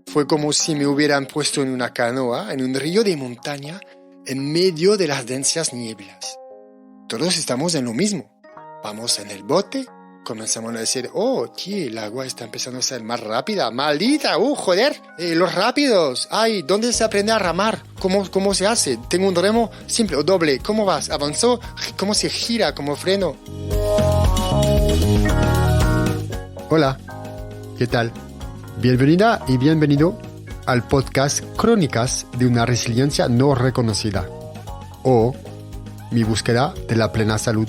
Fue como si me hubieran puesto en una canoa, en un río de montaña, en medio de las densas nieblas. Todos estamos en lo mismo. Vamos en el bote, comenzamos a decir, oh, tío, el agua está empezando a ser más rápida. ¡Maldita! ¡Joder! ¡Los rápidos! ¡Ay! ¿Dónde se aprende a remar? ¿Cómo se hace? Tengo un remo simple o doble. ¿Cómo vas? ¿Avanzó? ¿Cómo se gira? ¿Cómo freno? Hola, ¿qué tal? Bienvenida y bienvenido al podcast Crónicas de una resiliencia no reconocida, o mi búsqueda de la plena salud,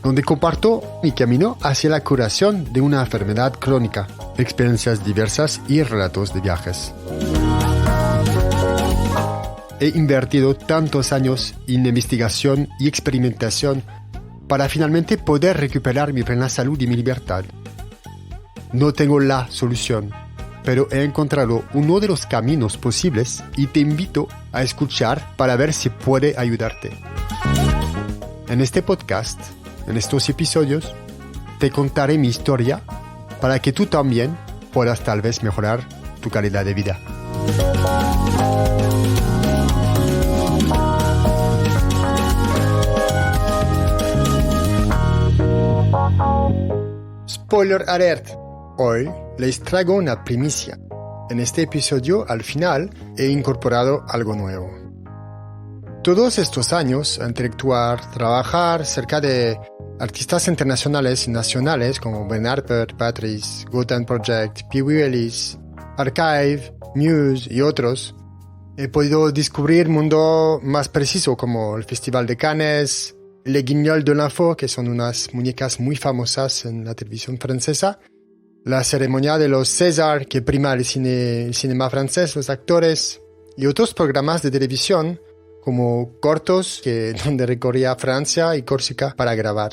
donde comparto mi camino hacia la curación de una enfermedad crónica, experiencias diversas y relatos de viajes. He invertido tantos años en investigación y experimentación para finalmente poder recuperar mi plena salud y mi libertad. No tengo la solución, pero he encontrado uno de los caminos posibles y te invito a escuchar para ver si puede ayudarte. En este podcast, en estos episodios, te contaré mi historia para que tú también puedas tal vez mejorar tu calidad de vida. Spoiler alert. Hoy les traigo una primicia. En este episodio, al final, he incorporado algo nuevo. Todos estos años, interactuar, trabajar cerca de artistas internacionales y nacionales como Ben Harper, Patrice, Gotham Project, Pee Wee Ellis, Archive, Muse y otros, he podido descubrir mundo más preciso como el Festival de Cannes, Les Guignols de l'Info, que son unas muñecas muy famosas en la televisión francesa, la ceremonia de los César, que prima el cinema francés, los actores, y otros programas de televisión, como cortos, donde recorría Francia y Córcega para grabar.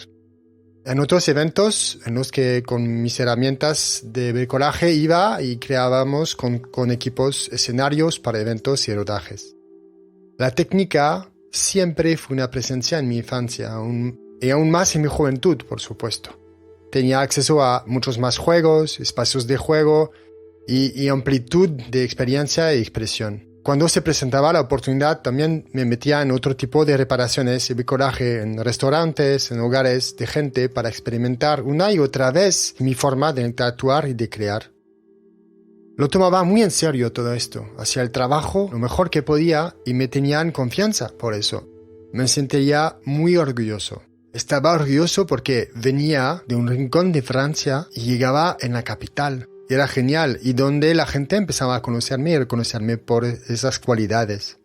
En otros eventos, en los que con mis herramientas de bricolaje iba y creábamos con equipos escenarios para eventos y rodajes. La técnica siempre fue una presencia en mi infancia, y aún más en mi juventud, por supuesto. Tenía acceso a muchos más juegos, espacios de juego y amplitud de experiencia y expresión. Cuando se presentaba la oportunidad, también me metía en otro tipo de reparaciones y bricolaje en restaurantes, en hogares de gente para experimentar una y otra vez mi forma de interactuar y de crear. Lo tomaba muy en serio todo esto, hacía el trabajo lo mejor que podía y me tenía en confianza por eso. Me sentía muy orgulloso. Estaba orgulloso porque venía de un rincón de Francia y llegaba en la capital. Era genial y donde la gente empezaba a conocerme y reconocerme por esas cualidades.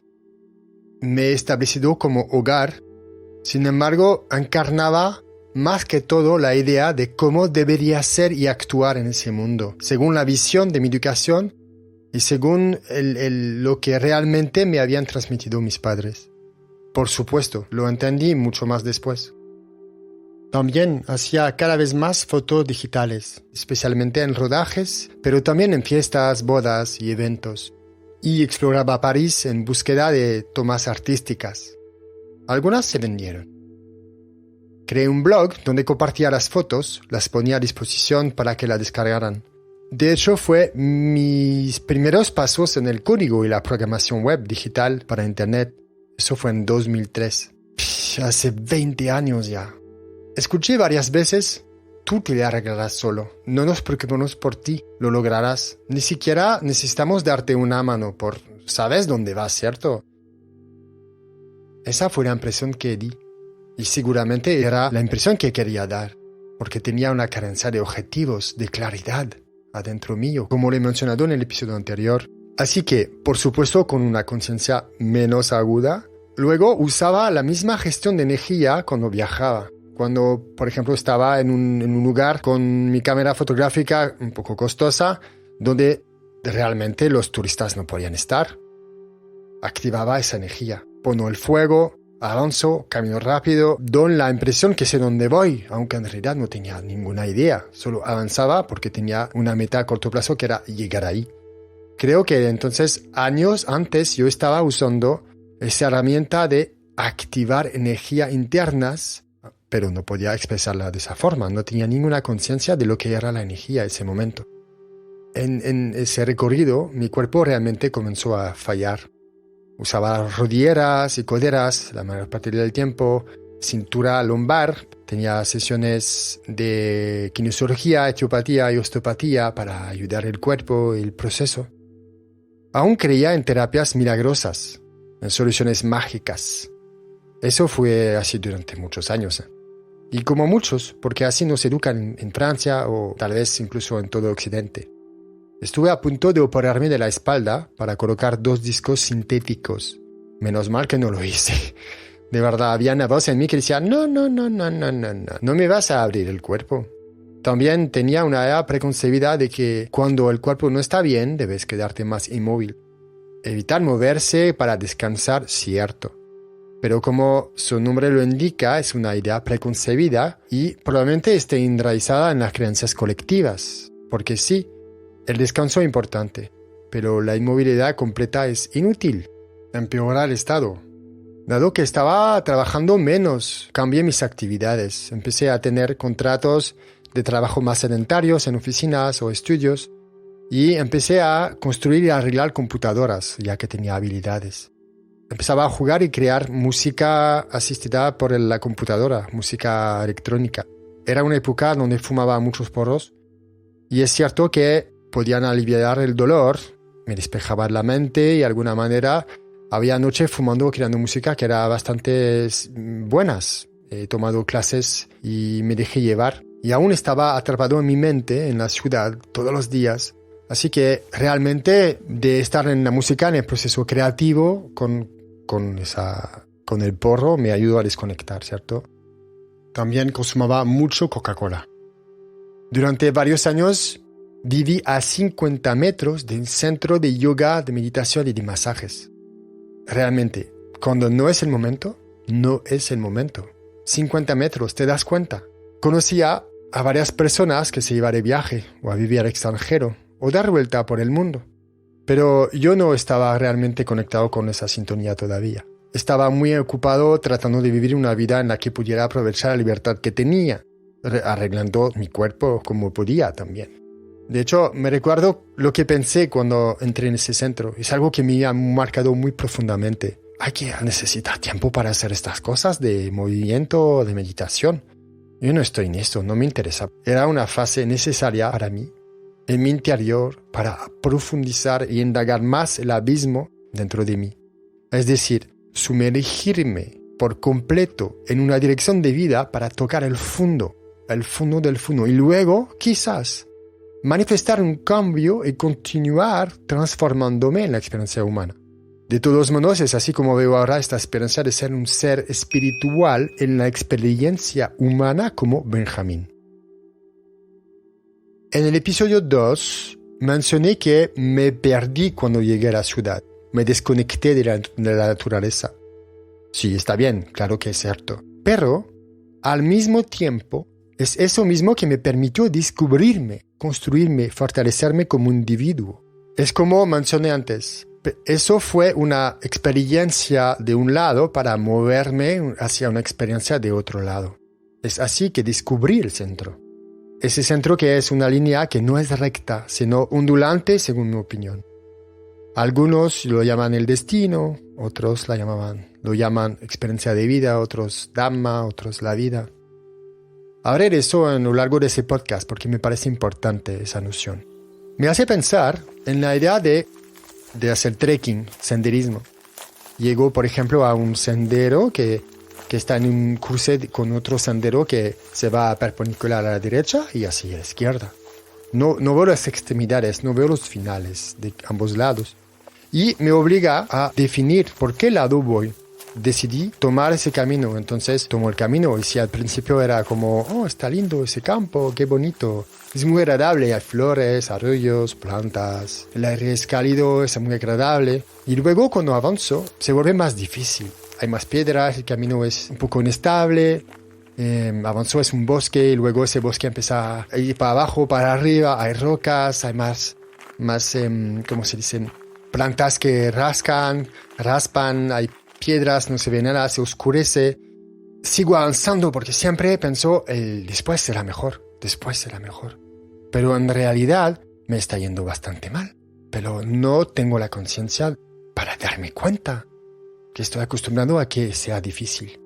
Me he establecido como hogar. Sin embargo, encarnaba más que todo la idea de cómo debería ser y actuar en ese mundo, según la visión de mi educación y según lo que realmente me habían transmitido mis padres. Por supuesto, lo entendí mucho más después. También hacía cada vez más fotos digitales, especialmente en rodajes, pero también en fiestas, bodas y eventos. Y exploraba París en búsqueda de tomas artísticas. Algunas se vendieron. Creé un blog donde compartía las fotos, las ponía a disposición para que la descargaran. De hecho, fue mis primeros pasos en el código y la programación web digital para Internet. Eso fue en 2003. Hace 20 años ya. Escuché varias veces, tú te le arreglarás solo, no nos preocupemos por ti, lo lograrás, ni siquiera necesitamos darte una mano sabes dónde vas, ¿cierto? Esa fue la impresión que di, y seguramente era la impresión que quería dar, porque tenía una carencia de objetivos, de claridad, adentro mío, como lo he mencionado en el episodio anterior. Así que, por supuesto, con una conciencia menos aguda, luego usaba la misma gestión de energía cuando viajaba. Cuando, por ejemplo, estaba en un lugar con mi cámara fotográfica un poco costosa, donde realmente los turistas no podían estar. Activaba esa energía. Pongo el fuego, avanzo, camino rápido, doy la impresión que sé dónde voy, aunque en realidad no tenía ninguna idea. Solo avanzaba porque tenía una meta a corto plazo que era llegar ahí. Creo que entonces, años antes, yo estaba usando esa herramienta de activar energía internas, pero no podía expresarla de esa forma, no tenía ninguna conciencia de lo que era la energía en ese momento. En ese recorrido, mi cuerpo realmente comenzó a fallar. Usaba rodilleras y coderas la mayor parte del tiempo, cintura lumbar, tenía sesiones de kinesiología, etiopatía y osteopatía para ayudar el cuerpo y el proceso. Aún creía en terapias milagrosas, en soluciones mágicas. Eso fue así durante muchos años. Y como muchos, porque así nos educan en Francia o tal vez incluso en todo Occidente. Estuve a punto de operarme de la espalda para colocar 2 discos sintéticos. Menos mal que no lo hice. De verdad, había una voz en mí que decía, no me vas a abrir el cuerpo. También tenía una idea preconcebida de que cuando el cuerpo no está bien, debes quedarte más inmóvil. Evitar moverse para descansar, cierto. Pero como su nombre lo indica, es una idea preconcebida y probablemente esté enraizada en las creencias colectivas. Porque sí, el descanso es importante, pero la inmovilidad completa es inútil. Empeora el estado. Dado que estaba trabajando menos, cambié mis actividades. Empecé a tener contratos de trabajo más sedentarios en oficinas o estudios y empecé a construir y arreglar computadoras, ya que tenía habilidades. Empezaba a jugar y crear música asistida por la computadora, música electrónica. Era una época donde fumaba muchos porros y es cierto que podían aliviar el dolor, me despejaban la mente y de alguna manera había noches fumando, creando música que era bastante buenas. He tomado clases y me dejé llevar. Y aún estaba atrapado en mi mente, en la ciudad, todos los días. Así que realmente de estar en la música, en el proceso creativo, con el porro, me ayudó a desconectar, ¿cierto? También consumaba mucho Coca-Cola. Durante varios años viví a 50 metros de un centro de yoga, de meditación y de masajes. Realmente, cuando no es el momento, no es el momento. 50 metros, ¿te das cuenta? Conocía a varias personas que se iban de viaje o a vivir al extranjero o dar vuelta por el mundo. Pero yo no estaba realmente conectado con esa sintonía todavía. Estaba muy ocupado tratando de vivir una vida en la que pudiera aprovechar la libertad que tenía, arreglando mi cuerpo como podía también. De hecho, me recuerdo lo que pensé cuando entré en ese centro. Es algo que me ha marcado muy profundamente. Hay que necesitar tiempo para hacer estas cosas de movimiento, de meditación. Yo no estoy en esto, no me interesa. Era una fase necesaria para mí, en mi interior, para profundizar y indagar más el abismo dentro de mí. Es decir, sumergirme por completo en una dirección de vida para tocar el fondo del fondo. Y luego, quizás, manifestar un cambio y continuar transformándome en la experiencia humana. De todos modos, es así como veo ahora esta experiencia de ser un ser espiritual en la experiencia humana como Benjamín. En el episodio 2 mencioné que me perdí cuando llegué a la ciudad. Me desconecté de la naturaleza. Sí, está bien, claro que es cierto. Pero, al mismo tiempo, es eso mismo que me permitió descubrirme, construirme, fortalecerme como individuo. Es como mencioné antes. Eso fue una experiencia de un lado para moverme hacia una experiencia de otro lado. Es así que descubrí el centro. Ese centro que es una línea que no es recta, sino ondulante según mi opinión. Algunos lo llaman el destino, otros lo llaman experiencia de vida, otros Dhamma, otros la vida. Hablaré de eso a lo largo de ese podcast porque me parece importante esa noción. Me hace pensar en la idea de hacer trekking, senderismo. Llego, por ejemplo, a un sendero que está en un cruce con otro sendero que se va perpendicular a la derecha y así a la izquierda. No veo las extremidades, no veo los finales de ambos lados. Y me obliga a definir por qué lado voy. Decidí tomar ese camino, entonces tomo el camino. Y si al principio era como, oh, está lindo ese campo, qué bonito. Es muy agradable, hay flores, arroyos, plantas. El aire es cálido, es muy agradable. Y luego cuando avanzo, se vuelve más difícil. Hay más piedras, el camino es un poco inestable. Avanzo es un bosque y luego ese bosque empieza a ir para abajo, para arriba. Hay rocas, hay más ¿cómo se dicen? Plantas que raspan, hay piedras, no se ve nada, se oscurece. Sigo avanzando porque siempre pienso, después será mejor. Pero en realidad me está yendo bastante mal, pero no tengo la conciencia para darme cuenta que estoy acostumbrado a que sea difícil.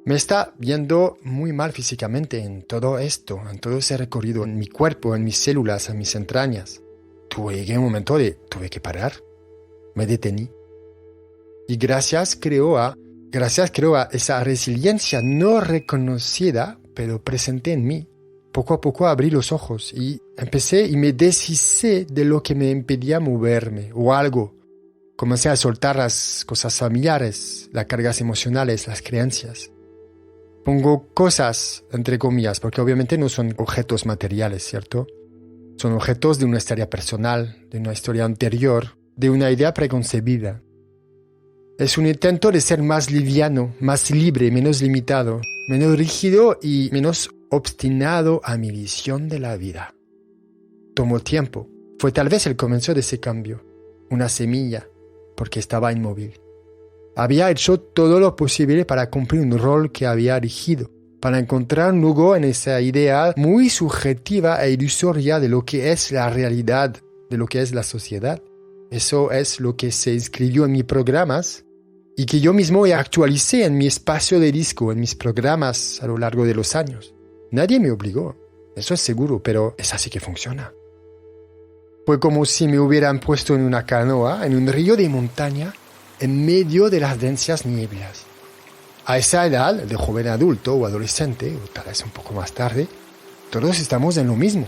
Me está yendo muy mal físicamente en todo esto, en todo ese recorrido, en mi cuerpo, en mis células, en mis entrañas. Llegué un momento tuve que parar. Me detení. Y gracias creo a esa resiliencia no reconocida, pero presente en mí. Poco a poco abrí los ojos y empecé y me deshice de lo que me impedía moverme o algo. Comencé a soltar las cosas familiares, las cargas emocionales, las creencias. Pongo cosas, entre comillas, porque obviamente no son objetos materiales, ¿cierto? Son objetos de una historia personal, de una historia anterior, de una idea preconcebida. Es un intento de ser más liviano, más libre, menos limitado, menos rígido y menos obstinado a mi visión de la vida. Tomó tiempo. Fue tal vez el comienzo de ese cambio. Una semilla, porque estaba inmóvil. Había hecho todo lo posible para cumplir un rol que había elegido, para encontrar un lugar en esa idea muy subjetiva e ilusoria de lo que es la realidad, de lo que es la sociedad. Eso es lo que se inscribió en mis programas y que yo mismo actualicé en mi espacio de disco, en mis programas a lo largo de los años. Nadie me obligó, eso es seguro, pero es así que funciona. Fue como si me hubieran puesto en una canoa, en un río de montaña, en medio de las densas nieblas. A esa edad, de joven adulto o adolescente, o tal vez un poco más tarde, todos estamos en lo mismo.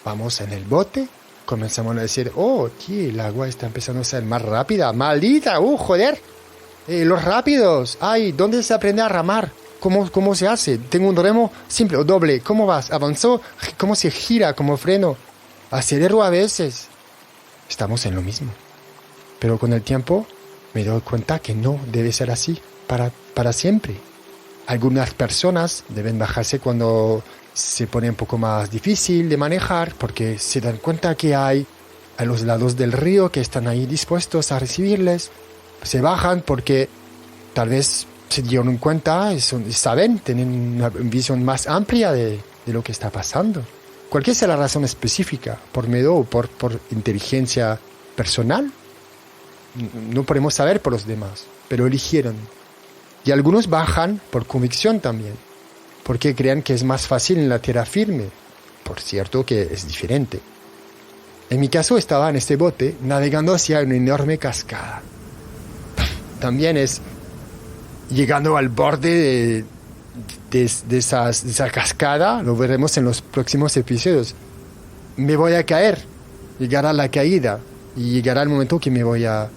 Vamos en el bote, comenzamos a decir, tío, el agua está empezando a ser más rápida, maldita, joder. Los rápidos, ¿dónde se aprende a remar? ¿Cómo se hace? Tengo un remo simple o doble, ¿cómo vas? ¿Avanzó? ¿Cómo se gira? ¿Cómo freno? Acelero a veces. Estamos en lo mismo. Pero con el tiempo me doy cuenta que no debe ser así para siempre. Algunas personas deben bajarse cuando se pone un poco más difícil de manejar porque se dan cuenta que hay a los lados del río que están ahí dispuestos a recibirles. Se bajan porque tal vez se dieron cuenta y saben, tienen una visión más amplia de lo que está pasando. Cualquier sea la razón específica, por miedo o por inteligencia personal, no podemos saber por los demás, pero eligieron. Y algunos bajan por convicción también, porque creen que es más fácil en la tierra firme. Por cierto que es diferente. En mi caso estaba en este bote navegando hacia una enorme cascada. También es llegando al borde de esa cascada, lo veremos en los próximos episodios. Me voy a caer, llegará la caída y llegará el momento que me voy a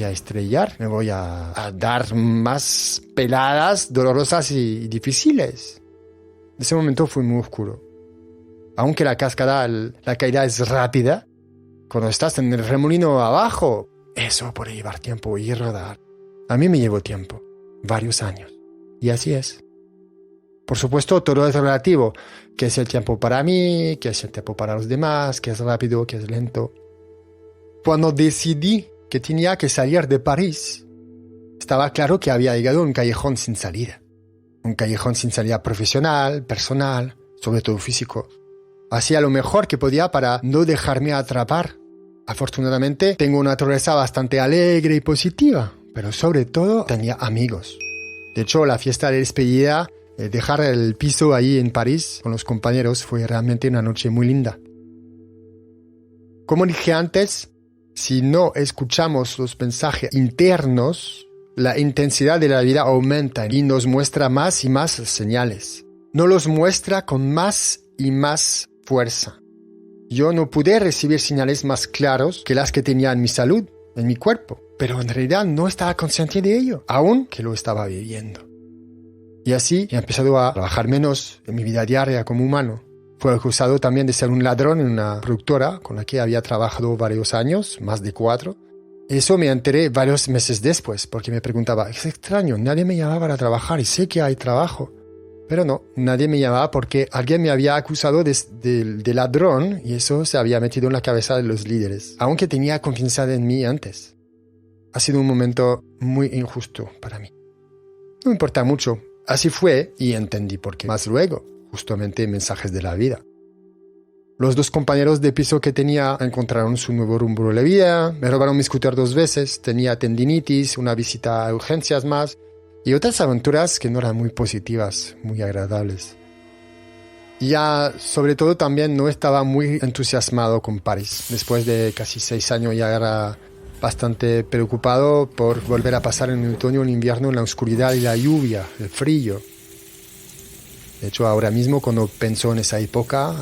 estrellar, me voy a dar más peladas dolorosas y difíciles. Ese momento fue muy oscuro. Aunque la cascada, la caída es rápida, cuando estás en el remolino abajo, eso puede llevar tiempo y rodar. A mí me llevó tiempo, varios años. Y así es. Por supuesto, todo es relativo. ¿Qué es el tiempo para mí? ¿Qué es el tiempo para los demás? ¿Qué es rápido? ¿Qué es lento? Cuando decidí que tenía que salir de París, estaba claro que había llegado a un callejón sin salida. Un callejón sin salida profesional, personal, sobre todo físico. Hacía lo mejor que podía para no dejarme atrapar. Afortunadamente, tengo una naturaleza bastante alegre y positiva, pero sobre todo tenía amigos. De hecho, la fiesta de despedida, dejar el piso ahí en París con los compañeros fue realmente una noche muy linda. Como dije antes, si no escuchamos los mensajes internos, la intensidad de la vida aumenta y nos muestra más y más señales. Nos los muestra con más y más fuerza. Yo no pude recibir señales más claros que las que tenía en mi salud, en mi cuerpo, pero en realidad no estaba consciente de ello, aún que lo estaba viviendo. Y así he empezado a trabajar menos en mi vida diaria como humano. Fui acusado también de ser un ladrón en una productora con la que había trabajado varios años, más de 4. Eso me enteré varios meses después, porque me preguntaba, es extraño, nadie me llamaba para trabajar y sé que hay trabajo. Pero no, nadie me llamaba porque alguien me había acusado de ladrón y eso se había metido en la cabeza de los líderes, aunque tenía confianza en mí antes. Ha sido un momento muy injusto para mí. No importa mucho, así fue y entendí por qué. Más luego, justamente mensajes de la vida. Los dos compañeros de piso que tenía encontraron su nuevo rumbo de la vida, me robaron mi scooter 2 veces, tenía tendinitis, una visita a urgencias más y otras aventuras que no eran muy positivas, muy agradables. Y ya, sobre todo, también no estaba muy entusiasmado con París. Después de casi 6 años ya era bastante preocupado por volver a pasar en el otoño o en invierno en la oscuridad y la lluvia, el frío. De hecho, ahora mismo cuando pienso en esa época,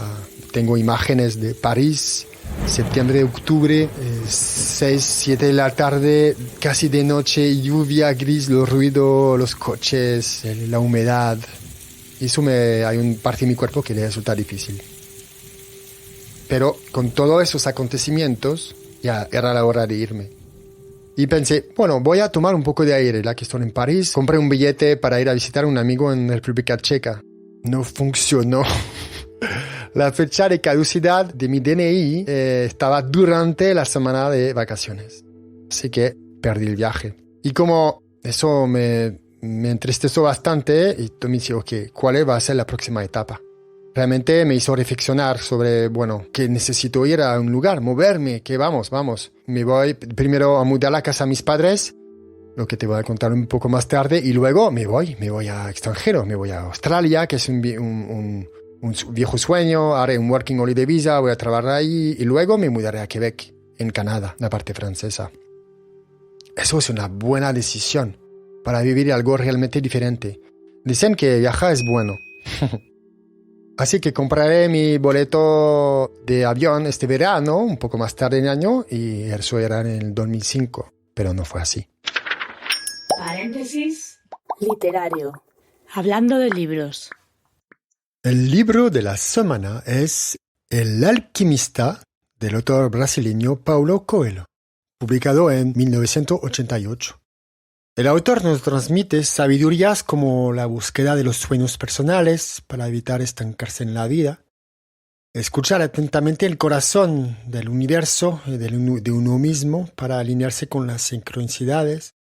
tengo imágenes de París, septiembre, octubre, 6, 7 de la tarde, casi de noche, lluvia gris, los ruidos, los coches, la humedad. Eso hay un parte de mi cuerpo que le resulta difícil. Pero con todos esos acontecimientos, ya era la hora de irme. Y pensé, bueno, voy a tomar un poco de aire, ya que estoy en París. Compré un billete para ir a visitar a un amigo en República Checa. No funcionó. La fecha de caducidad de mi DNI estaba durante la semana de vacaciones. Así que perdí el viaje. Y como eso me entristeció bastante, y me dije, ok, ¿cuál va a ser la próxima etapa? Realmente me hizo reflexionar sobre, bueno, que necesito ir a un lugar, moverme, que vamos. Me voy primero a mudar la casa a mis padres, lo que te voy a contar un poco más tarde, y luego me voy a extranjero, me voy a Australia, que es un viejo sueño, haré un Working Holiday Visa, voy a trabajar ahí, y luego me mudaré a Quebec, en Canadá, la parte francesa. Eso es una buena decisión para vivir algo realmente diferente. Dicen que viajar es bueno. Así que compraré mi boleto de avión este verano, un poco más tarde en el año, y eso era en el 2005, pero no fue así. Paréntesis literario. Hablando de libros. El libro de la semana es El alquimista, del autor brasileño Paulo Coelho, publicado en 1988. El autor nos transmite sabidurías como la búsqueda de los sueños personales para evitar estancarse en la vida, escuchar atentamente el corazón del universo y de uno mismo para alinearse con las sincronicidades,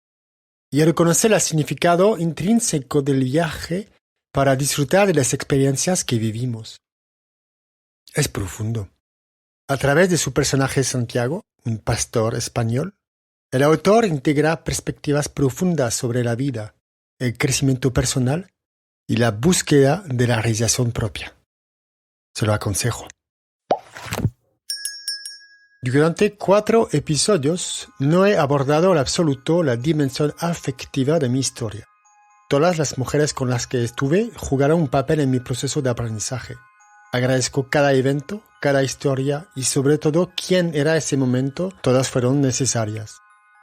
y reconocer el significado intrínseco del viaje para disfrutar de las experiencias que vivimos. Es profundo. A través de su personaje Santiago, un pastor español, el autor integra perspectivas profundas sobre la vida, el crecimiento personal y la búsqueda de la realización propia. Se lo aconsejo. Durante 4 episodios no he abordado en absoluto la dimensión afectiva de mi historia. Todas las mujeres con las que estuve jugaron un papel en mi proceso de aprendizaje. Agradezco cada evento, cada historia y sobre todo quién era ese momento, todas fueron necesarias.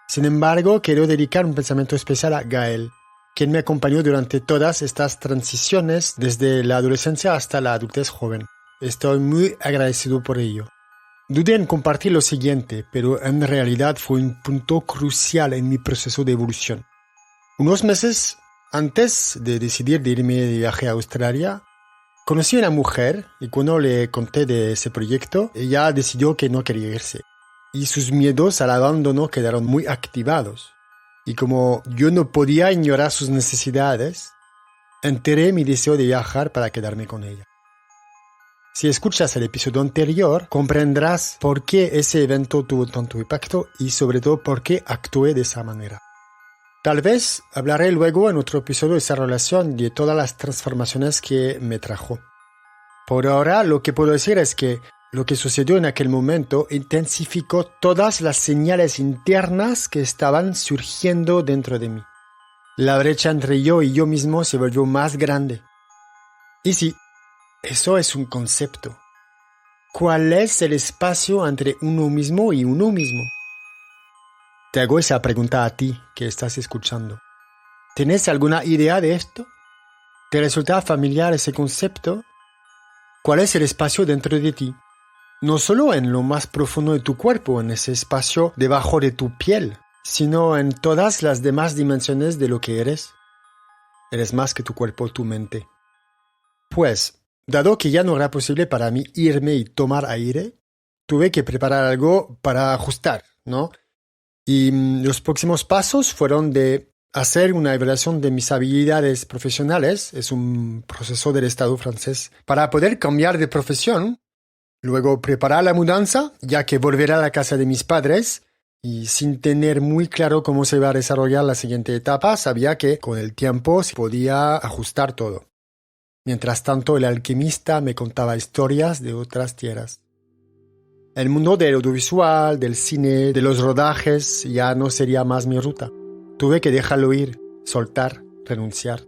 Sin embargo, quiero dedicar un pensamiento especial a Gael, quien me acompañó durante todas estas transiciones desde la adolescencia hasta la adultez joven. Estoy muy agradecido por ello. Dudé en compartir lo siguiente, pero en realidad fue un punto crucial en mi proceso de evolución. Unos meses antes de decidir de irme de viaje a Australia, conocí a una mujer y cuando le conté de ese proyecto, ella decidió que no quería irse. Y sus miedos al abandono quedaron muy activados. Y como yo no podía ignorar sus necesidades, enteré mi deseo de viajar para quedarme con ella. Si escuchas el episodio anterior, comprenderás por qué ese evento tuvo tanto impacto y sobre todo por qué actué de esa manera. Tal vez hablaré luego en otro episodio de esa relación y de todas las transformaciones que me trajo. Por ahora, lo que puedo decir es que lo que sucedió en aquel momento intensificó todas las señales internas que estaban surgiendo dentro de mí. La brecha entre yo y yo mismo se volvió más grande. Y sí, eso es un concepto. ¿Cuál es el espacio entre uno mismo y uno mismo? Te hago esa pregunta a ti que estás escuchando. ¿Tienes alguna idea de esto? ¿Te resulta familiar ese concepto? ¿Cuál es el espacio dentro de ti? No solo en lo más profundo de tu cuerpo, en ese espacio debajo de tu piel, sino en todas las demás dimensiones de lo que eres. Eres más que tu cuerpo, tu mente. Pues, dado que ya no era posible para mí irme y tomar aire, tuve que preparar algo para ajustar, ¿no? Y los próximos pasos fueron de hacer una evaluación de mis habilidades profesionales, es un proceso del Estado francés, para poder cambiar de profesión. Luego preparar la mudanza, ya que volver a la casa de mis padres, y sin tener muy claro cómo se iba a desarrollar la siguiente etapa, sabía que con el tiempo se podía ajustar todo. Mientras tanto, el alquimista me contaba historias de otras tierras. El mundo del audiovisual, del cine, de los rodajes, ya no sería más mi ruta. Tuve que dejarlo ir, soltar, renunciar.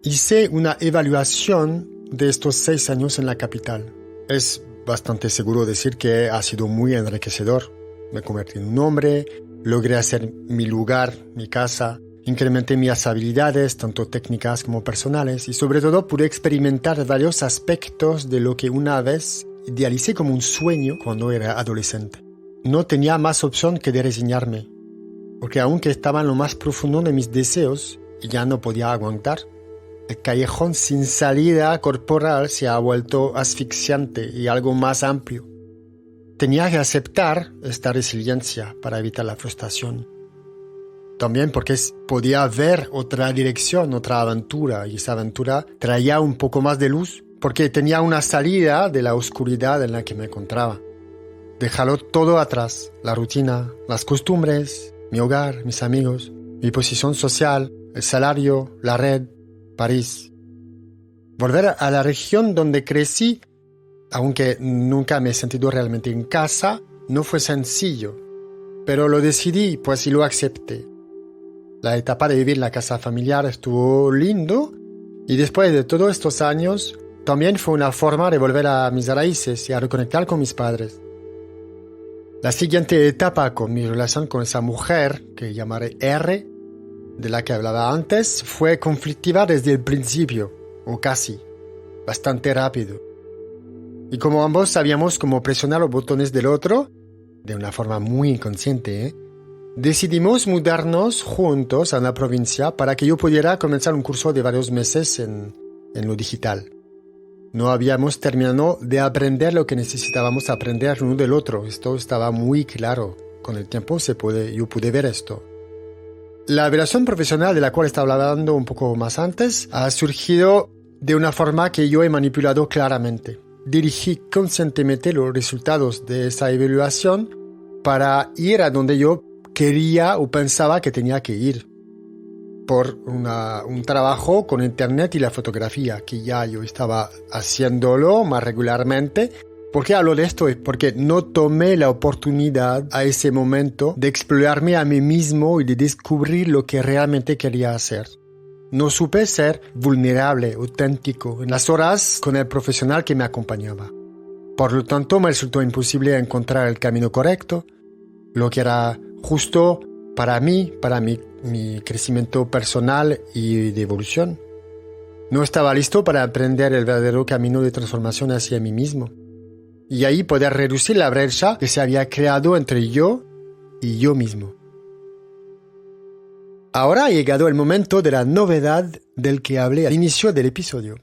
Hice una evaluación de estos 6 años en la capital. Es bastante seguro decir que ha sido muy enriquecedor. Me convertí en un hombre, logré hacer mi lugar, mi casa, incrementé mis habilidades, tanto técnicas como personales, y sobre todo pude experimentar varios aspectos de lo que una vez idealicé como un sueño cuando era adolescente. No tenía más opción que de resignarme, porque aunque estaba en lo más profundo de mis deseos, ya no podía aguantar. El callejón sin salida corporal se ha vuelto asfixiante y algo más amplio. Tenía que aceptar esta resiliencia para evitar la frustración. También porque podía ver otra dirección, otra aventura, y esa aventura traía un poco más de luz, porque tenía una salida de la oscuridad en la que me encontraba. Dejarlo todo atrás, la rutina, las costumbres, mi hogar, mis amigos, mi posición social, el salario, la red, París. Volver a la región donde crecí, aunque nunca me he sentido realmente en casa, no fue sencillo. Pero lo decidí, pues, y lo acepté. La etapa de vivir en la casa familiar estuvo lindo, y después de todos estos años, también fue una forma de volver a mis raíces y a reconectar con mis padres. La siguiente etapa con mi relación con esa mujer, que llamaré R, de la que hablaba antes, fue conflictiva desde el principio, o casi, bastante rápido. Y como ambos sabíamos cómo presionar los botones del otro, de una forma muy inconsciente, decidimos mudarnos juntos a una provincia para que yo pudiera comenzar un curso de varios meses en lo digital. No habíamos terminado de aprender lo que necesitábamos aprender uno del otro. Esto estaba muy claro. Con el tiempo yo pude ver esto. La relación profesional de la cual estaba hablando un poco más antes ha surgido de una forma que yo he manipulado claramente. Dirigí conscientemente los resultados de esa evaluación para ir a donde yo quería o pensaba que tenía que ir. Por un trabajo con internet y la fotografía, que ya yo estaba haciéndolo más regularmente. ¿Por qué hablo de esto? Es porque no tomé la oportunidad a ese momento de explorarme a mí mismo y de descubrir lo que realmente quería hacer. No supe ser vulnerable, auténtico, en las horas con el profesional que me acompañaba. Por lo tanto, me resultó imposible encontrar el camino correcto, lo que era justo para mí, para mi crecimiento personal y de evolución. No estaba listo para aprender el verdadero camino de transformación hacia mí mismo. Y ahí poder reducir la brecha que se había creado entre yo y yo mismo. Ahora ha llegado el momento de la novedad del que hablé al inicio del episodio.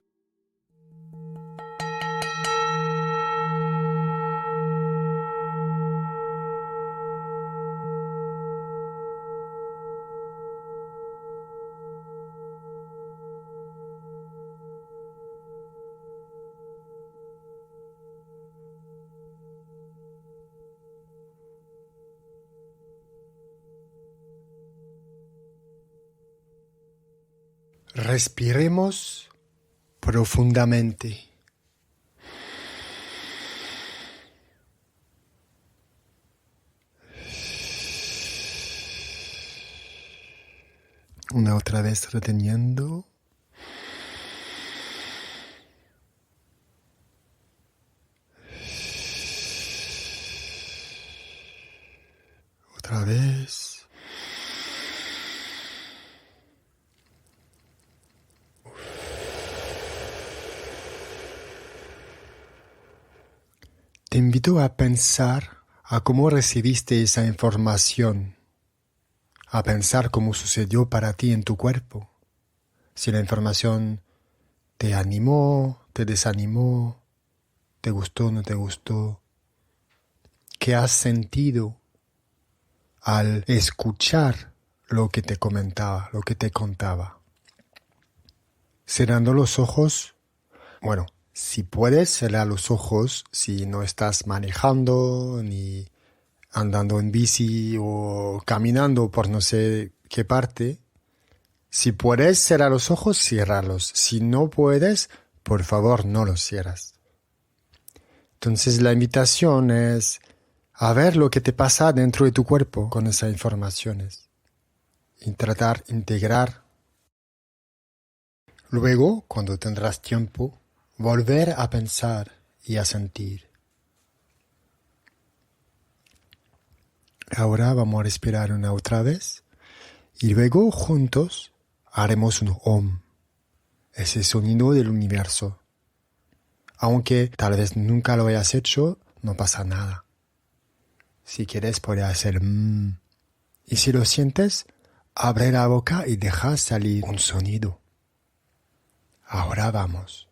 Respiremos profundamente. Una otra vez reteniendo. Otra vez. Te invito a pensar a cómo recibiste esa información, a pensar cómo sucedió para ti en tu cuerpo, si la información te animó, te desanimó, te gustó, no te gustó, qué has sentido al escuchar lo que te comentaba, lo que te contaba. Cerrando los ojos, Si puedes, cerrar los ojos si no estás manejando, ni andando en bici o caminando por no sé qué parte. Si puedes cerrar los ojos, ciérralos. Si no puedes, por favor, no los cierras. Entonces la invitación es a ver lo que te pasa dentro de tu cuerpo con esas informaciones y tratar de integrar. Luego, cuando tendrás tiempo, volver a pensar y a sentir. Ahora vamos a respirar una otra vez y luego juntos haremos un Om, ese sonido del universo. Aunque tal vez nunca lo hayas hecho, no pasa nada. Si quieres puedes hacer y si lo sientes, abre la boca y deja salir un sonido. Ahora vamos.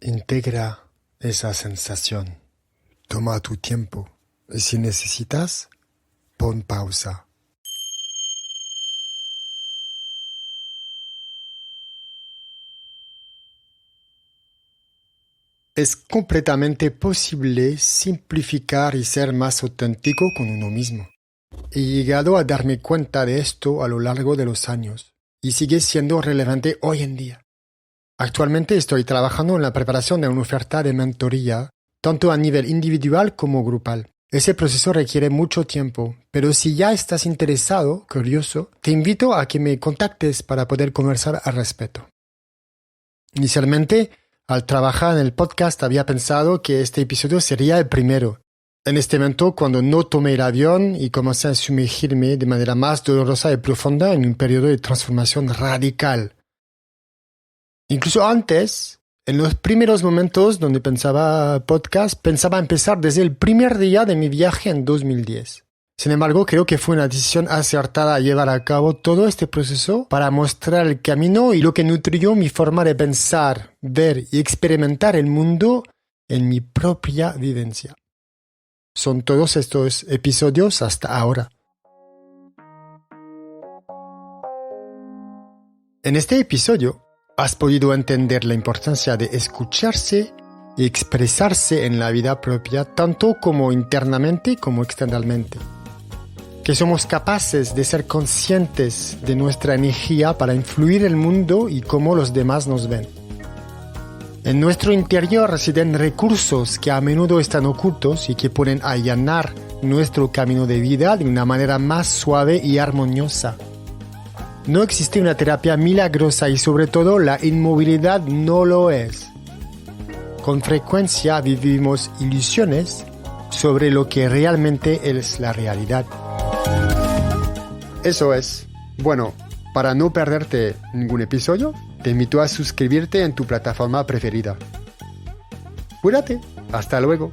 Integra esa sensación. Toma tu tiempo. Y si necesitas, pon pausa. Es completamente posible simplificar y ser más auténtico con uno mismo. He llegado a darme cuenta de esto a lo largo de los años y sigue siendo relevante hoy en día. Actualmente estoy trabajando en la preparación de una oferta de mentoría, tanto a nivel individual como grupal. Ese proceso requiere mucho tiempo, pero si ya estás interesado, curioso, te invito a que me contactes para poder conversar al respecto. Inicialmente, al trabajar en el podcast había pensado que este episodio sería el primero. En este momento, cuando no tomé el avión y comencé a sumergirme de manera más dolorosa y profunda en un periodo de transformación radical. Incluso antes, en los primeros momentos donde pensaba podcast, pensaba empezar desde el primer día de mi viaje en 2010. Sin embargo, creo que fue una decisión acertada llevar a cabo todo este proceso para mostrar el camino y lo que nutrió mi forma de pensar, ver y experimentar el mundo en mi propia vivencia. Son todos estos episodios hasta ahora. En este episodio, has podido entender la importancia de escucharse y expresarse en la vida propia, tanto como internamente como externamente. Que somos capaces de ser conscientes de nuestra energía para influir el mundo y cómo los demás nos ven. En nuestro interior residen recursos que a menudo están ocultos y que pueden allanar nuestro camino de vida de una manera más suave y armoniosa. No existe una terapia milagrosa y sobre todo la inmovilidad no lo es. Con frecuencia vivimos ilusiones sobre lo que realmente es la realidad. Eso es. Bueno, para no perderte ningún episodio, te invito a suscribirte en tu plataforma preferida. Cuídate. Hasta luego.